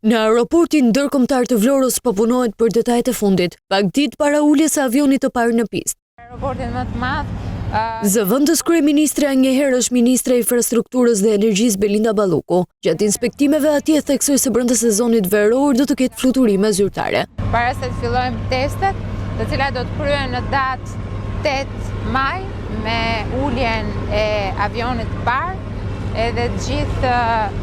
Në aeroportin ndërkombëtar të Vlorës po punohet për detajet e fundit, pak ditë para uljes së avionit të parë në pistë. Aeroportin më të madh. Zëvendës kryeministre njëherë është ministre e infrastrukturës dhe energjisë Belinda Balluku. Gjatë inspektimeve atje theksoi se brenda sezonit veror do të ketë fluturime zyrtare. Para se të fillojmë testet, të cilat do të kryhen në datë 8 maj me uljen e avionit të parë, edhe të gjithë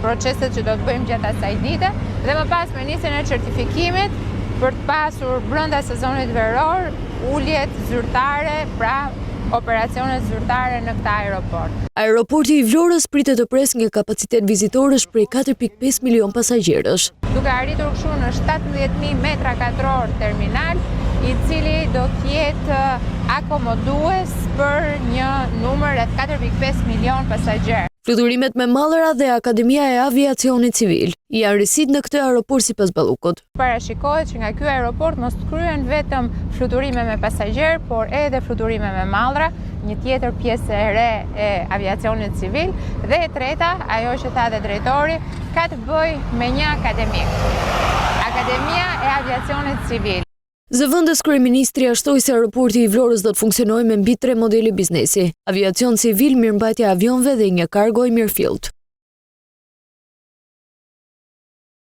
proceset që do të bëjmë gjatë asaj dite, dhe më pas me nisjen e certifikimit për të pasur brenda sezonit veror uljet zyrtare, pra operacionet zyrtare në këtë aeroport. Aeroporti i Vlorës pritet të presë një kapacitet vizitorësh prej 4.5 milion pasagjerësh. Duke arritur kështu në 17.000 metra katror terminal, i cili do të jetë akomodues për një numër rreth 4.5 milion pasagjerë. Fluturimet me mallra dhe Akademia e Aviacionit Civil janë risit në këtë aeroport sipas Ballukut. Parashikohet që nga ky aeroport mos të kryen vetëm fluturime me pasagjerë, por edhe fluturime me mallra, një tjetër pjesë e re e aviacionit civil, dhe e treta, ajo që tha dhe drejtori, ka të bëjë me një akademi. Akademia e Aviacionit Civil. Zëvendës kryeministri ashtoi se aeroporti i Vlorës do të funksionojë me mbi 3 modele biznesi: aviacion civil, mirëmbajtje avionëve dhe një kargo i mirëfillt.